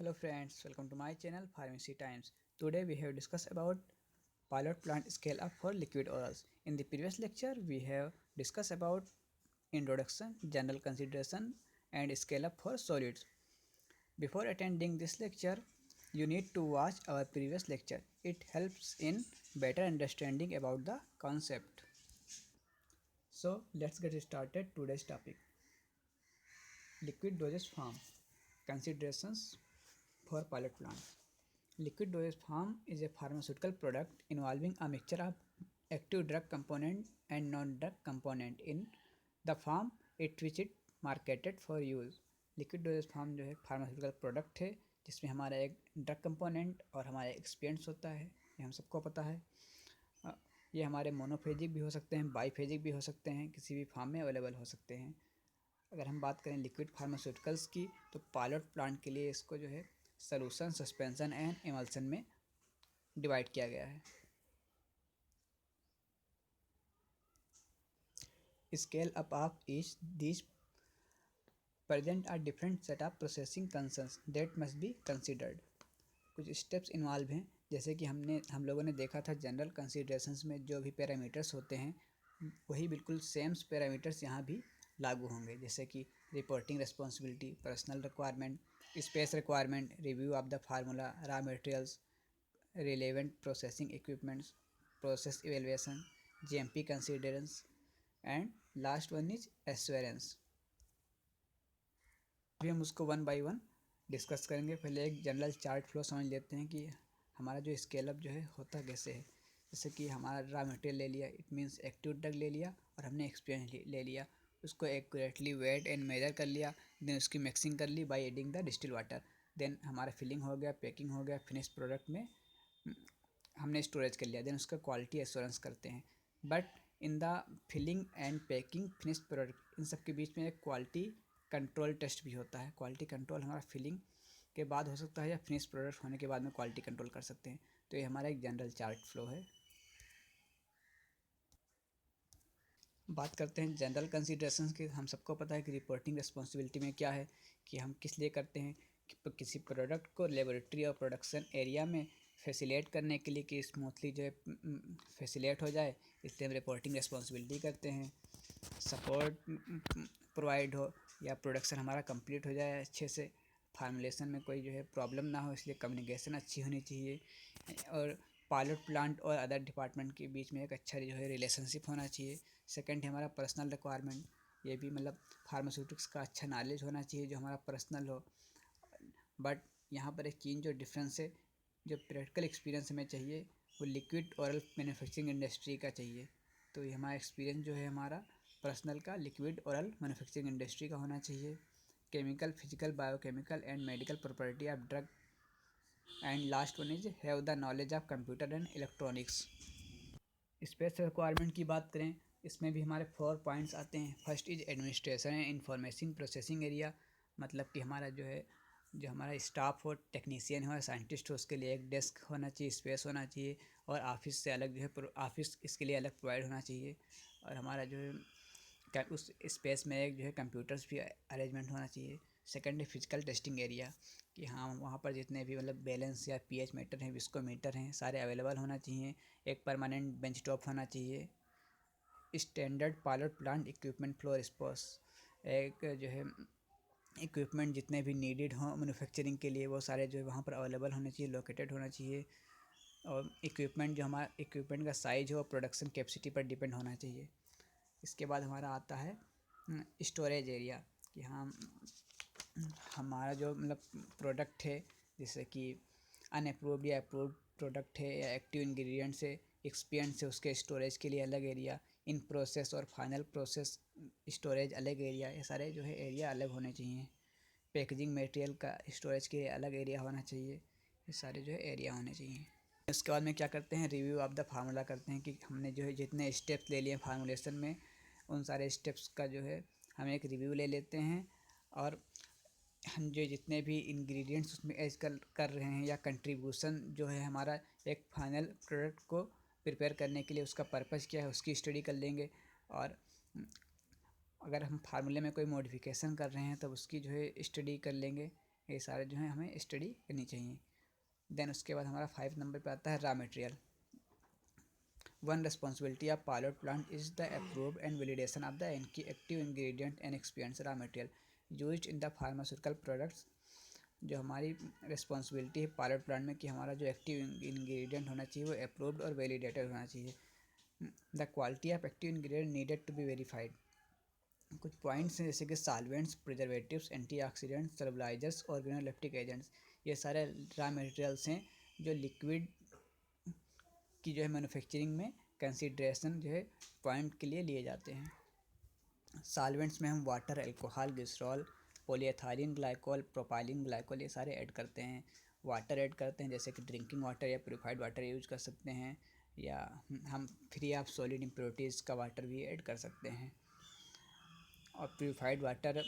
Hello friends, welcome to my channel Pharmacy Times. Today we have discussed about pilot plant scale up for liquid orals. In the previous lecture we have discussed about introduction, general consideration and scale up for solids. Before attending this lecture, you need to watch our previous lecture. It helps in better understanding about the concept. So let's get started today's topic. Liquid dosage form. Considerations for pilot plant. Liquid dosage form is a pharmaceutical product involving a mixture of active drug component and non-drug component in the form it which it marketed for use. Liquid doses form जो है pharmaceutical product है जिसमें हमारा एक drug component और हमारा एक्सपिएंट्स होता है, ये हम सबको पता है। ये हमारे मोनोफेजिक भी हो सकते हैं, बाईफेजिक भी हो सकते हैं, किसी भी फॉर्म में अवेलेबल हो सकते हैं। अगर हम बात करें लिक्विड फार्मास्यूटिकल्स की तो पायलट प्लांट के लिए इसको जो है सॉल्यूशन, सस्पेंशन एंड इमल्सन में डिवाइड किया गया है। Scale up of each these present are different set of processing concerns that must be considered. कुछ स्टेप्स इन्वॉल्व हैं, जैसे कि हम लोगों ने देखा था जनरल कंसिडरेशंस में जो भी पैरामीटर्स होते हैं वही बिल्कुल सेम पैरामीटर्स यहाँ भी लागू होंगे, जैसे कि reporting responsibility, personnel requirement, space requirement, review of the formula, raw materials, relevant processing equipments, process evaluation, GMP considerations and last one is assurance. अभी हम उसको वन बाय वन डिस्कस करेंगे। पहले एक जनरल चार्ट फ्लो समझ लेते हैं कि हमारा जो स्केल अप जो है होता कैसे है। जैसे कि हमारा रॉ मटेरियल ले लिया, इट मीन्स एक्टिव ड्रग ले लिया और हमने एक्सपीरियंस ले लिया, उसको एक्यूरेटली वेट एंड मेजर कर लिया, देन उसकी मिक्सिंग कर ली by adding the distil water, then हमारा फिलिंग हो गया, पैकिंग हो गया, फिनिश प्रोडक्ट में हमने स्टोरेज कर लिया, देन उसका क्वालिटी एश्योरेंस करते हैं। But in the filling and packing finish product इन सब के बीच में एक क्वालिटी कंट्रोल टेस्ट भी होता है। क्वालिटी कंट्रोल हमारा फिलिंग के बाद हो सकता है या फिनिश प्रोडक्ट होने के बाद में क्वालिटी कंट्रोल कर सकते हैं। तो ये हमारा एक जनरल चार्ट फ्लो है। बात करते हैं जनरल कंसिडरेशन की। हम सबको पता है कि रिपोर्टिंग रिस्पॉन्सिबिलिटी में क्या है कि हम किस लिए करते हैं कि किसी प्रोडक्ट को लेबोरेटरी और प्रोडक्शन एरिया में फैसिलेट करने के लिए कि स्मूथली जो है फैसिलेट हो जाए, इसलिए हम रिपोर्टिंग रिस्पॉन्सिबिलिटी करते हैं। सपोर्ट प्रोवाइड हो या प्रोडक्शन हमारा कंप्लीट हो जाए अच्छे से, फार्मुलेशन में कोई जो है प्रॉब्लम ना हो, इसलिए कम्युनिकेशन अच्छी होनी चाहिए और पायलट प्लांट और अदर डिपार्टमेंट के बीच में एक अच्छा जो है रिलेशनशिप होना चाहिए। सेकंड है हमारा पर्सनल रिक्वायरमेंट, ये भी मतलब फार्मास्यूटिक्स का अच्छा नॉलेज होना चाहिए जो हमारा पर्सनल हो। बट यहाँ पर एक चीज़ जो डिफरेंस है, जो प्रैक्टिकल एक्सपीरियंस हमें चाहिए वो लिक्विड ऑरल मैन्युफैक्चरिंग इंडस्ट्री का चाहिए। तो ये हमारा एक्सपीरियंस जो है हमारा पर्सनल का लिक्विड ऑरल मैन्युफैक्चरिंग इंडस्ट्री का होना चाहिए। Chemical, physical, biochemical and medical property of drug and last one is have the knowledge of computer and electronics. Space requirement की बात करें, इसमें भी हमारे 4 पॉइंट्स आते हैं। First is administration and information processing area, मतलब कि हमारा जो है जो हमारा स्टाफ हो, टेक्नीशियन हो या साइंटिस्ट हो, उसके लिए एक डेस्क होना चाहिए, स्पेस होना चाहिए और ऑफिस से अलग जो है ऑफिस इसके लिए अलग प्रोवाइड होना चाहिए। और हमारा जो है उस स्पेस में एक जो है कंप्यूटर्स भी अरेंजमेंट होना चाहिए। सेकंड है फिजिकल टेस्टिंग एरिया, कि हाँ वहाँ पर जितने भी मतलब बैलेंस या पीएच मीटर हैं, विस्कोमीटर हैं, सारे अवेलेबल होना चाहिए। एक परमानेंट बेंच टॉप होना चाहिए। Standard pilot plant equipment flow response, एक जो है इक्विपमेंट जितने भी नीडेड हों मैन्युफैक्चरिंग के लिए वो सारे जो है वहाँ पर अवेलेबल होने चाहिए, लोकेटेड होना चाहिए। और इक्विपमेंट जो हमारा इक्विपमेंट का साइज हो प्रोडक्शन कैपेसिटी पर डिपेंड होना चाहिए। इसके बाद हमारा आता है स्टोरेज एरिया, कि हाँ हमारा जो मतलब प्रोडक्ट है, जैसे कि अनअप्रूव्ड या अप्रूव्ड प्रोडक्ट है या एक्टिव इंग्रेडिएंट से एक्सपिएंट से, उसके स्टोरेज के लिए अलग एरिया, इन प्रोसेस और फाइनल प्रोसेस स्टोरेज अलग एरिया, ये सारे जो है एरिया अलग होने चाहिए। पैकेजिंग मटेरियल का स्टोरेज के लिए अलग एरिया होना चाहिए, ये सारे जो है एरिया होने चाहिए। उसके बाद में क्या करते हैं, रिव्यू ऑफ द फार्मूला करते हैं कि हमने जो है जितने स्टेप्स ले लिए फार्मूलेशन में उन सारे स्टेप्स का जो है हम एक रिव्यू ले लेते हैं और हम जो जितने भी इंग्रेडिएंट्स उसमें ऐड कर रहे हैं या कंट्रीब्यूशन जो है हमारा एक फाइनल प्रोडक्ट को प्रिपेयर करने के लिए उसका पर्पज़ क्या है उसकी स्टडी कर लेंगे। और अगर हम फार्मूले में कोई मॉडिफिकेशन कर रहे हैं तब उसकी जो है स्टडी कर लेंगे। ये सारे जो है हमें स्टडी करनी चाहिए। देन उसके बाद हमारा 5 नंबर पे आता है raw material. One responsibility of pilot plant is the approve and validation of the active ingredient and experience raw material used in the pharmaceutical products. जो हमारी रिस्पॉन्सिबिलिटी है पायलट प्लांट में कि हमारा जो एक्टिव इंग्रेडिएंट होना चाहिए वो अप्रूव्ड और वैलिडेटेड होना चाहिए। The quality of active ingredient needed to be verified. कुछ पॉइंट्स हैं जैसे कि solvents, preservatives, antioxidants, stabilizers, organoleptic agents. ये सारे रॉ मटेरियल्स हैं जो लिक्विड की जो है मैन्युफैक्चरिंग में कंसीडरेशन जो है पॉइंट के लिए लिए जाते हैं। सॉल्वेंट्स में हम water, alcohol, glycerol, polyethylene glycol, propylene glycol ये सारे ऐड करते हैं। वाटर ऐड करते हैं जैसे कि ड्रिंकिंग वाटर या प्योरीफाइड वाटर यूज कर सकते हैं, या हम फ्री ऑफ सॉलिड इम्प्योरिटीज़ का वाटर भी ऐड कर सकते हैं। और प्योरीफाइड वाटर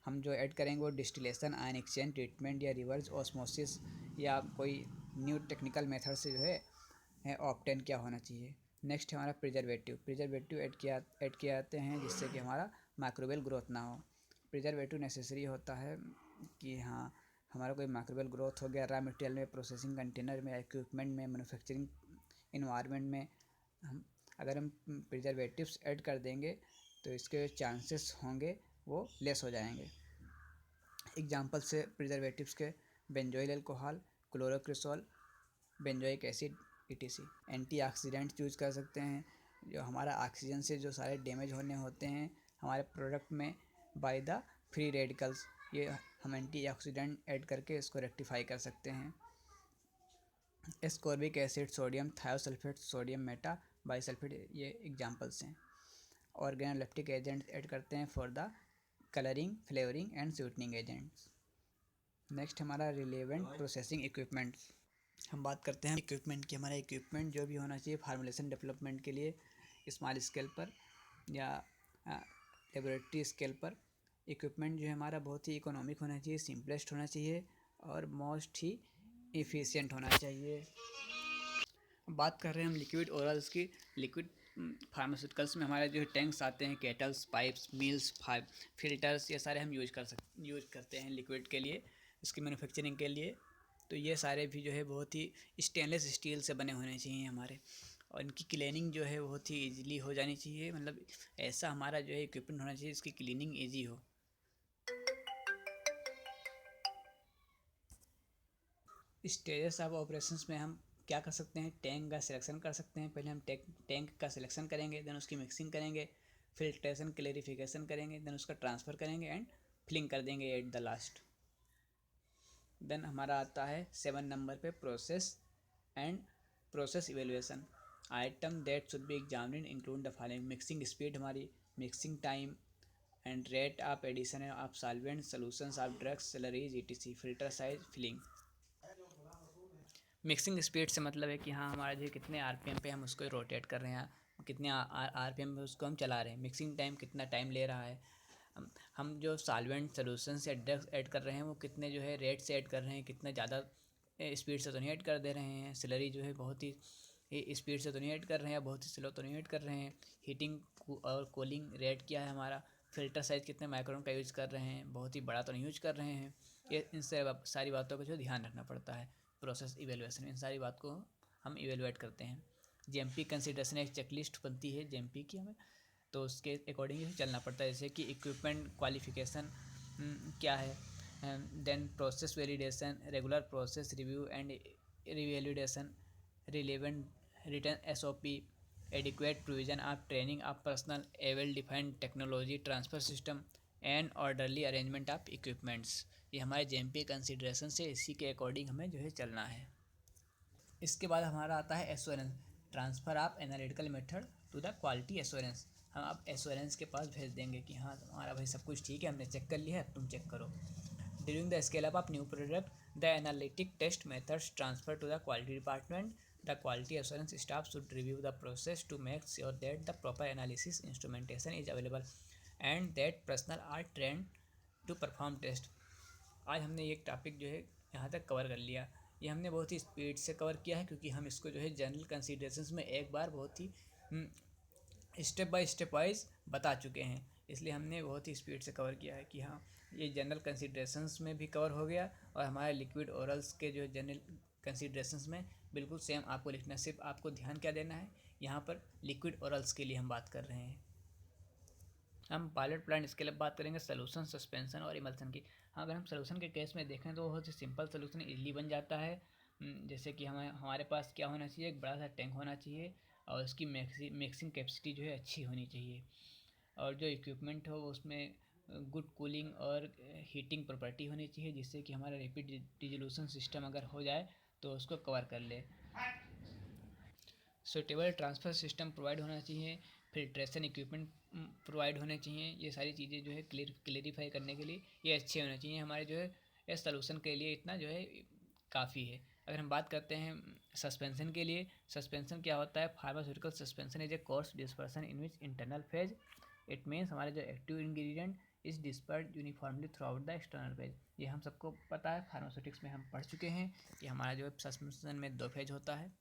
हम जो ऐड करेंगे वो डिस्टिलेशन, आयन एक्सचेंज ट्रीटमेंट या रिवर्स ऑस्मोसिस या कोई न्यू टेक्निकल मेथड से जो है ऑब्टेन क्या होना चाहिए। नेक्स्ट है हमारा प्रिजर्वेटिव ऐड किए जाते हैं जिससे कि हमारा माइक्रोबियल ग्रोथ ना हो। प्रिजर्वेटिव नेसेसरी होता है कि हाँ हमारा कोई माइक्रोबियल ग्रोथ हो गया रॉ मटेरियल में, प्रोसेसिंग कंटेनर में, इक्विपमेंट में, मैन्युफैक्चरिंग इन्वायरमेंट में अगर हम प्रिजर्वेटिव्स ऐड कर देंगे तो इसके चांसेस होंगे वो लेस हो जाएंगे। एग्जांपल से प्रिजर्वेटिव्स के benzyl alcohol, chlorocresol, benzoic acid etc। Antioxidants use कर सकते हैं जो हमारा ऑक्सीजन से जो सारे डैमेज होने होते हैं हमारे प्रोडक्ट में बाय द फ्री रेडिकल्स, ये हम एंटीऑक्सीडेंट ऐड करके इसको रेक्टिफाई कर सकते हैं। Ascorbic acid, sodium thiosulphate, sodium Meta bisulphate ये एग्जांपल्स हैं। ऑर्गेनोलेप्टिक एजेंट्स ऐड करते हैं for the colouring, flavouring and sweetening agents. Next हमारा रिलेवेंट प्रोसेसिंग इक्विपमेंट्स। हम बात करते हैं इक्विपमेंट की। हमारा इक्विपमेंट जो भी होना चाहिए फार्मूलेशन डेवलपमेंट के लिए स्मॉल स्केल पर या लेबोरेटरी स्केल पर इक्विपमेंट जो है हमारा बहुत ही इकोनॉमिक होना चाहिए, सिंपलेस्ट होना चाहिए और मोस्ट ही इफ़िशिएंट होना चाहिए। बात कर रहे हैं हम लिक्विड ओरल्स की। लिक्विड फार्मास्यूटिकल्स में हमारे जो टैंक्स आते हैं, केटल्स, पाइप्स, मिल्स, फिल्टर्स ये सारे हम यूज करते हैं लिक्विड के लिए, इसकी मैन्युफैक्चरिंग के लिए। तो ये सारे भी जो है बहुत ही स्टेनलेस स्टील से बने होने चाहिए हमारे, और इनकी क्लीनिंग जो है बहुत ही ईजिली हो जानी चाहिए। मतलब ऐसा हमारा जो है इक्विपमेंट होना चाहिए इसकी क्लीनिंग ईजी हो। स्टेजेस ऑफ ऑपरेशंस में हम क्या कर सकते हैं, टैंक का सिलेक्शन कर सकते हैं। पहले हम टैंक का सिलेक्शन करेंगे, देन उसकी मिक्सिंग करेंगे, फिल्ट्रेशन क्लेरिफिकेशन करेंगे, देन उसका ट्रांसफ़र करेंगे एंड फिलिंग कर देंगे एट द लास्ट। देन हमारा आता है 7 नंबर पे process evaluation. Item that should be examined include the following: mixing speed, हमारी mixing time and rate of addition of solvent, solutions of drugs, slurries etc, filter size, filling. Mixing speed से मतलब है कि हाँ हमारा जो कितने आरपीएम पे हम उसको रोटेट कर रहे हैं, कितने आरपीएम पे उसको हम चला रहे हैं। मिक्सिंग टाइम कितना टाइम ले रहा है, हम जो सॉल्वेंट, सॉल्यूशंस या ड्रग्स ऐड कर रहे हैं वो कितने जो है रेट से ऐड कर रहे हैं, कितना ज़्यादा स्पीड से तो नहीं ऐड कर दे रहे हैं। स्लरी जो है बहुत ही स्पीड से तो नहीं ऐड कर रहे हैं, बहुत ही स्लो तो नहीं ऐड कर रहे हैं। हीटिंग और कूलिंग रेट क्या है हमारा, फ़िल्टर साइज़ कितने माइक्रोन का यूज़ कर रहे हैं, बहुत ही बड़ा तो नहीं यूज कर रहे हैं। ये इन सारी बातों का जो ध्यान रखना पड़ता है प्रोसेस इवेल्युएशन, इन सारी बात को हम इवेलुएट करते हैं। जेएमपी कंसीडरेशन एक चेकलिस्ट बनती है जेएमपी की हमें, तो उसके अकॉर्डिंग ही चलना पड़ता है। जैसे कि इक्विपमेंट क्वालिफिकेशन क्या है, then process validation, regular process review and revalidation, relevant written SOP, adequate provision of training of personnel, a well defined technology transfer system and orderly arrangement of equipments. ये हमारे JMP consideration से इसी के according हमें जो है चलना है। इसके बाद हमारा आता है assurance, transfer of analytical method to the quality assurance. हम अब एश्योरेंस के पास भेज देंगे कि हाँ हमारा भाई सब कुछ ठीक है, हमने चेक कर लिया है, तुम चेक करो। During the scale up of new product, the analytic test methods transfer to the quality department. The quality assurance staff should review the process to make sure that the proper analysis instrumentation is available and that personnel are trained to perform test. आज हमने एक topic जो है यहाँ तक cover कर लिया। ये हमने बहुत ही स्पीड से कवर किया है क्योंकि हम इसको जो है जनरल कंसीडरेशंस में एक बार बहुत ही स्टेप बाय स्टेप वाइज बता चुके हैं। इसलिए हमने बहुत ही स्पीड से कवर किया है कि हाँ, ये जनरल कंसिड्रेशंस में भी कवर हो गया और हमारे लिक्विड ओरल्स के जो जनरल कंसिड्रेशंस में बिल्कुल सेम आपको लिखना। सिर्फ आपको ध्यान क्या देना है, यहाँ पर लिक्विड ओरल्स के लिए हम बात कर रहे हैं। हम पायलट प्लांट इसके लिए बात करेंगे सॉल्यूशन, सस्पेंशन और इमल्सन की। हाँ, अगर हम सॉल्यूशन के केस में देखें तो बहुत ही सिंपल सॉल्यूशन इजीली बन जाता है। जैसे कि हमारे पास क्या होना चाहिए, एक बड़ा सा टैंक होना चाहिए और उसकी मिक्सिंग कैपेसिटी जो है अच्छी होनी चाहिए, और जो इक्विपमेंट हो उसमें गुड कूलिंग और हीटिंग प्रॉपर्टी होनी चाहिए, जिससे कि हमारा रैपिड डिसोल्यूशन सिस्टम अगर हो जाए तो उसको कवर कर ले। सुटेबल ट्रांसफ़र सिस्टम प्रोवाइड होना चाहिए, फिल्ट्रेशन इक्विपमेंट प्रोवाइड होने चाहिए। ये सारी चीज़ें जो है क्लेरिफाई करने के लिए ये अच्छे होने चाहिए हमारे जो है इस सॉल्यूशन के लिए। इतना जो है काफ़ी है। अगर हम बात करते हैं सस्पेंशन के लिए, सस्पेंशन क्या होता है, pharmaceutical suspension is a course dispersion in which internal phase, it means हमारे जो active ingredient is dispersed uniformly through out the external phase. ये हम सबको पता है, फार्मास्यूटिक्स में हम पढ़ चुके हैं कि हमारा जो है सस्पेंशन में 2 फेज होता है।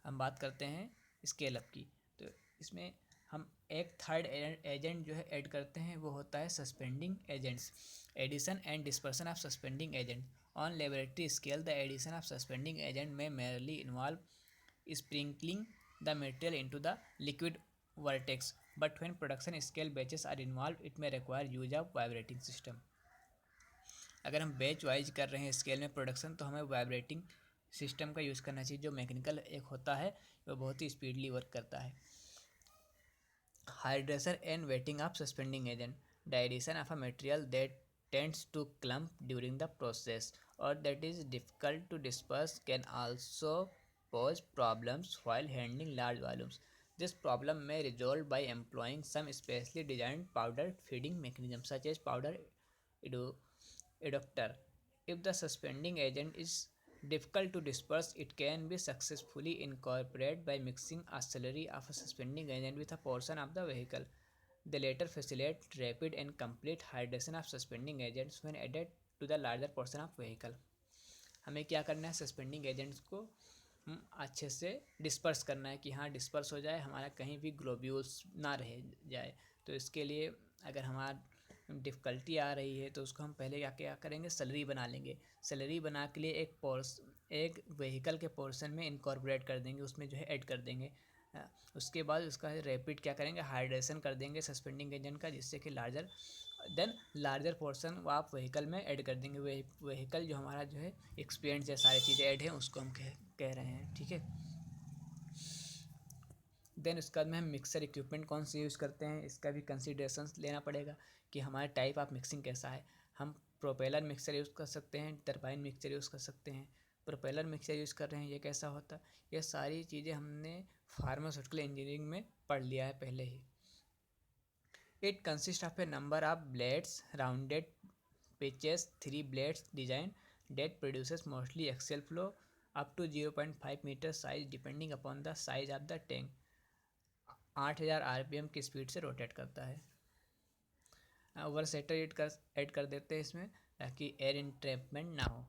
हम बात करते हैं स्केल अप की, तो इसमें हम एक थर्ड एजेंट जो है ऐड करते हैं, वो होता है suspending agents. Addition and dispersion of suspending agent on laboratory scale, the addition of suspending agent may merely involve sprinkling the material into the liquid vortex, but when production scale batches are involve it may require use of vibrating system. अगर हम batch wise कर रहे हैं scale में production, तो हमें vibrating system का use करना चाहिए, जो मैकेनिकल एक होता है, वो बहुत ही स्पीडली वर्क करता है। Hydration and wetting of suspending agent, the addition of a material that tends to clump during the process और that is difficult to disperse can also pose problems while handling large volumes. This problem may resolve by employing some specially designed powder feeding mechanism such as powder eductor. If the suspending agent is difficult to disperse, it can be successfully incorporated by mixing a slurry of a suspending agent with a portion of the vehicle. The latter facilitates rapid and complete hydration of suspending agents when added to the larger portion of vehicle. हमें क्या करना है, suspending agents को अच्छे से disperse करना है कि हाँ डिस्पर्स हो जाए, हमारा कहीं भी ग्लोब्यूल्स ना रह जाए। तो इसके लिए अगर हमारा डिफ़िकल्टी आ रही है तो उसको हम पहले क्या करेंगे, स्लरी बना लेंगे। स्लरी बना के लिए एक व्हीकल के पोर्शन में इनकॉर्पोरेट कर देंगे, उसमें जो है ऐड कर देंगे। उसके बाद उसका रैपिड क्या करेंगे, हाइड्रेशन कर देंगे सस्पेंडिंग एजेंट का, जिससे कि लार्जर पोर्शन वो आप व्हीकल में ऐड कर देंगे। व्हीकल जो हमारा जो है एक्सपेंट से सारी चीज़ें ऐड हैं, उसको हम कह रहे हैं, ठीक है। देन उसके बाद में हम मिक्सर इक्विपमेंट कौन से यूज़ करते हैं, इसका भी कंसिडरेशन लेना पड़ेगा कि हमारा टाइप ऑफ मिक्सिंग कैसा है। हम प्रोपेलर मिक्सर यूज़ कर सकते हैं, टरबाइन मिक्सर यूज़ कर सकते हैं। प्रोपेलर मिक्सर यूज़ कर रहे हैं, ये कैसा होता है, ये सारी चीज़ें हमने फार्मास्यूटिकल इंजीनियरिंग में पढ़ लिया है पहले ही। It consist of a number of blades, rounded pitches, 3 blades design that produces mostly axial flow up to 0.5 meter size depending upon the size of the tank. 8000 RPM की स्पीड से rotate करता है। ओवर सेटर ऐड कर देते हैं इसमें ताकि air entrapment ना हो।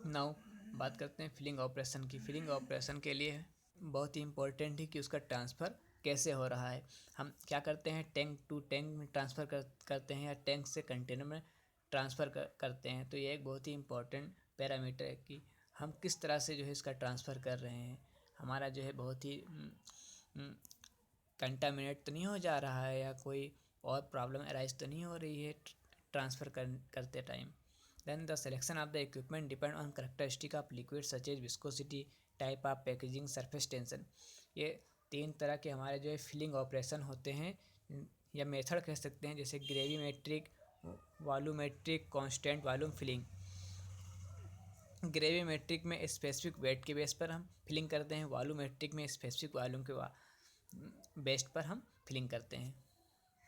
नाउ बात करते हैं फिलिंग ऑपरेशन की। फिलिंग ऑपरेशन के लिए बहुत ही इम्पोर्टेंट है कि उसका ट्रांसफ़र कैसे हो रहा है। हम क्या करते हैं, टैंक टू टैंक में ट्रांसफ़र करते हैं या टैंक से कंटेनर में ट्रांसफ़र करते हैं। तो ये एक बहुत ही इम्पोर्टेंट पैरामीटर है कि हम किस तरह से जो है इसका ट्रांसफ़र कर रहे हैं। हमारा जो है बहुत ही कंटामिनेट तो नहीं हो जा रहा है या कोई और प्रॉब्लम अराइज तो नहीं हो रही है ट्रांसफ़र करते time. Then the selection of the equipment depend on characteristic of liquid such as viscosity, type of packaging, surface tension. ये 3 तरह के हमारे जो है फिलिंग ऑपरेशन होते हैं या मेथड कह सकते हैं, जैसे gravimetric, volumetric, constant volume filling. Gravimetric में स्पेसिफिक वेट के बेस पर हम फिलिंग करते हैं, वॉल्यूमेट्रिक में स्पेसिफिक वॉल्यूम के बेस पर हम फिलिंग करते हैं।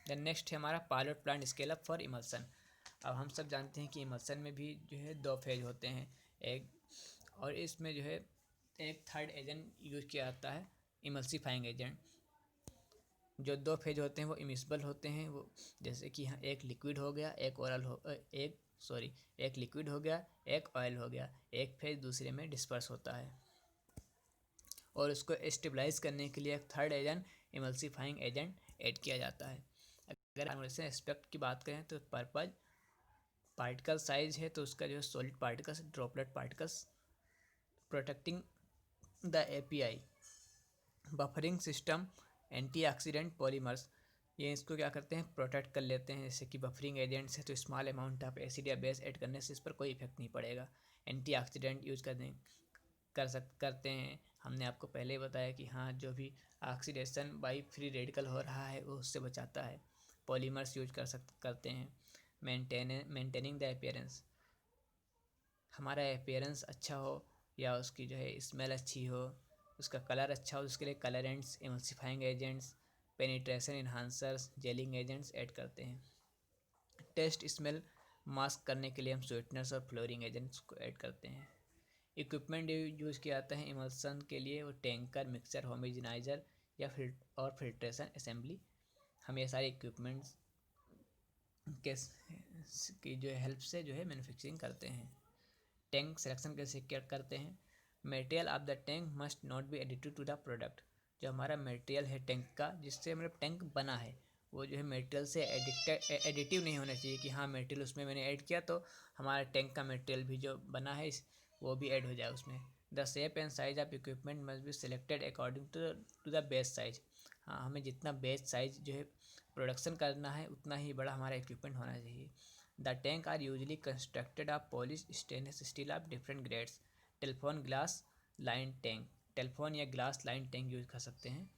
देन नेक्स्ट है हमारा pilot plant scale up for emulsion. अब हम सब जानते हैं कि इमल्सन में भी जो है 2 फेज होते हैं, एक और इसमें जो है एक थर्ड एजेंट यूज किया जाता है, इमल्सीफाइंग एजेंट। जो 2 फेज होते हैं वो इमिसिबल होते हैं, वो जैसे कि हाँ एक लिक्विड हो गया, एक लिक्विड हो गया, एक ऑयल हो गया, एक फेज दूसरे में डिस्पर्स होता है। और उसको स्टेबलाइज करने के लिए एक third agent emulsifying agent add किया जाता है। अगर फार्मूलेशन एस्पेक्ट की बात करें तो पर्पज पार्टिकल साइज है तो उसका जो है solid particles, droplet particles, protecting the API, buffering system, antioxidant polymers, ये इसको क्या करते हैं, प्रोटेक्ट कर लेते हैं। जैसे कि बफरिंग एजेंट्स है तो स्मॉल अमाउंट ऑफ एसिड या बेस ऐड करने से इस पर कोई इफेक्ट नहीं पड़ेगा। एंटीऑक्सीडेंट यूज करते हैं। हमने आपको पहले ही बताया कि हाँ, जो भी ऑक्सीडेशन बाई फ्री रेडिकल हो रहा है वो उससे बचाता है। पॉलीमर्स यूज करते हैं। मेंटेनिंग द अपीयरेंस, हमारा अपीयरेंस अच्छा हो या उसकी जो है स्मेल अच्छी हो, उसका कलर अच्छा हो, उसके लिए colorants, emulsifying agents, penetration enhancers, gelling agents add करते हैं। टेस्ट स्मेल मास्क करने के लिए हम स्वीटनर्स और फ्लोरिंग एजेंट्स को ऐड करते हैं। इक्विपमेंट यूज किया जाता है इमल्सन के लिए, वो टैंकर, मिक्सर, होमोजेनाइजर या फिल्ट्रेशन असेंबली। हम ये सारे इक्विपमेंट्स के की जो है हेल्प से जो है मैन्युफैक्चरिंग करते हैं। टैंक सिलेक्शन कैसे क्या करते हैं, material of the tank must not be added to the product, जो हमारा मटेरियल है टैंक का, जिससे मतलब टैंक बना है, वो जो है मटेरियल से एडिटिव नहीं होना चाहिए कि हाँ मटेरियल उसमें मैंने ऐड किया तो हमारा टैंक का मटेरियल भी जो बना है वो भी ऐड हो जाए उसमें। The shape and size of equipment must be selected according to the base size, हाँ हमें जितना बेस साइज जो है प्रोडक्शन करना है उतना ही बड़ा हमारा इक्विपमेंट होना चाहिए। The tank are usually constructed of polish stainless steel of different grades, teflon glass line tank, teflon या ग्लास लाइन टैंक यूज कर सकते हैं।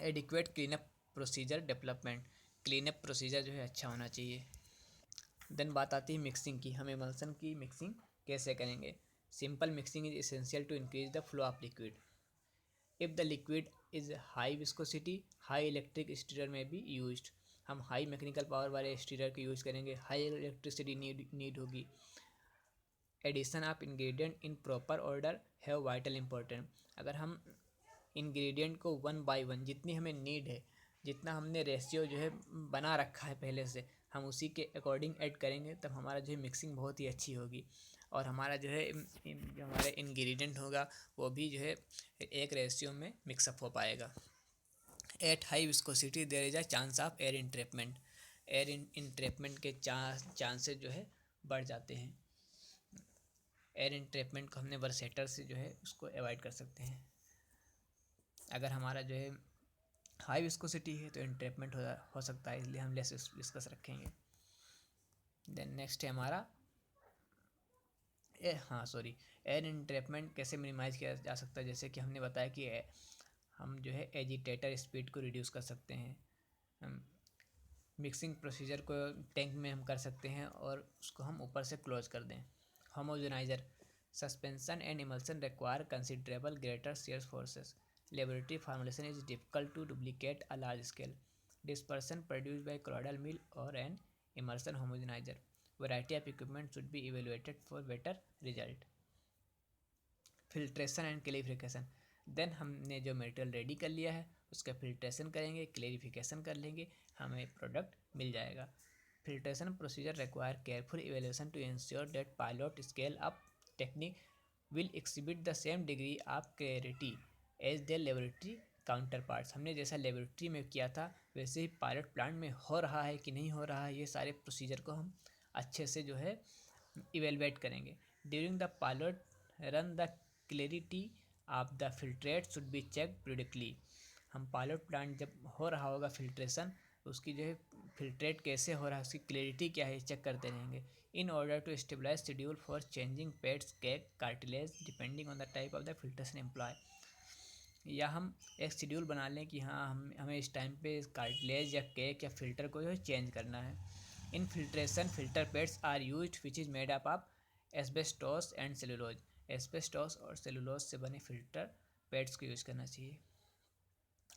Adequate cleanup procedure development, cleanup procedure जो है अच्छा होना चाहिए। देन बात आती है मिक्सिंग की, हम एमल्सन की मिक्सिंग कैसे करेंगे। Simple mixing is essential to increase the flow of liquid. If the liquid is high viscosity, high electric stirrer may be used, हम हाई मैकेनिकल पावर वाले स्टीरर को यूज़ करेंगे, हाई इलेक्ट्रिसिटी नीड होगी। Addition of ingredient in proper order have vital important, अगर हम ingredient को one by one जितनी हमें नीड है, जितना हमने रेशियो जो है बना रखा है पहले से, हम उसी के अकॉर्डिंग ऐड करेंगे तब हमारा जो है मिक्सिंग बहुत ही अच्छी होगी और हमारा जो है जो हमारा इंग्रेडिएंट होगा वो भी जो है एक रेशियो में मिक्सअप हो पाएगा। At high viscosity there is a chance of air entrapment, air entrapment के चांसेस जो है बढ़ जाते हैं। एयर इंट्रैपमेंट को हमने वर्सेटर से जो है उसको अवॉइड कर सकते हैं। अगर हमारा जो है हाई विस्कोसिटी है तो इंट्रैपमेंट हो सकता है, इसलिए हम लेस विस्कस रखेंगे। देन नेक्स्ट है हमारा एयर इंट्रैपमेंट कैसे मिनिमाइज़ किया जा सकता है, जैसे कि हमने बताया कि हम जो है एजिटेटर स्पीड को रिड्यूस कर सकते हैं, हम मिक्सिंग प्रोसीजर को टैंक में हम कर सकते हैं और उसको हम ऊपर से क्लोज कर दें। Homogeniser, suspension and emulsion require considerable greater shear forces, laboratory formulation is difficult to duplicate a large scale, dispersion produced by colloidal mill or an immersion homogenizer, variety of equipment should be evaluated for better result। Filtration and clarification, then हमने जो material ready कर लिया है उसका filtration करेंगे, clarification कर लेंगे, हमें प्रोडक्ट मिल जाएगा। Filtration procedure require careful evaluation to ensure that pilot scale up technique will exhibit the same degree of clarity as their laboratory counterparts, हमने जैसा लेबोरेटरी में किया था वैसे ही पायलट प्लांट में हो रहा है कि नहीं हो रहा है, ये सारे प्रोसीजर को हम अच्छे से जो है इवेलुएट करेंगे। During the pilot run the clarity of the filtrate should be check predictably, हम पायलट प्लांट जब हो रहा होगा फिल्ट्रेशन, उसकी जो है फिल्ट्रेट कैसे हो रहा है, उसकी क्लैरिटी क्या है, चेक करते रहेंगे। In order to stabilize schedule for changing pads cake cartridge depending on the type of the filtration employ, या हम एक शेड्यूल बना लें कि हाँ हमें इस टाइम पे कार्टिलेज या केक या फिल्टर को जो है चेंज करना है। In filtration filter pads are used which is made up of asbestos and cellulose, asbestos और सेलुलोज से बने फिल्टर पेड्स को यूज़ करना चाहिए।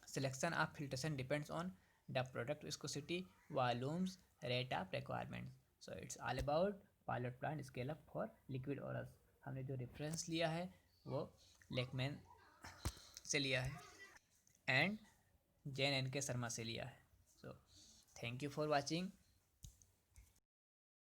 Selection of filtration depends on the product viscosity, volumes, rate of requirement, so it's all about pilot plant scale up for liquid orals. हमने जो reference लिया है वो लेकमैन से लिया है एंड जैन एन के शर्मा से लिया है। So thank you for watching.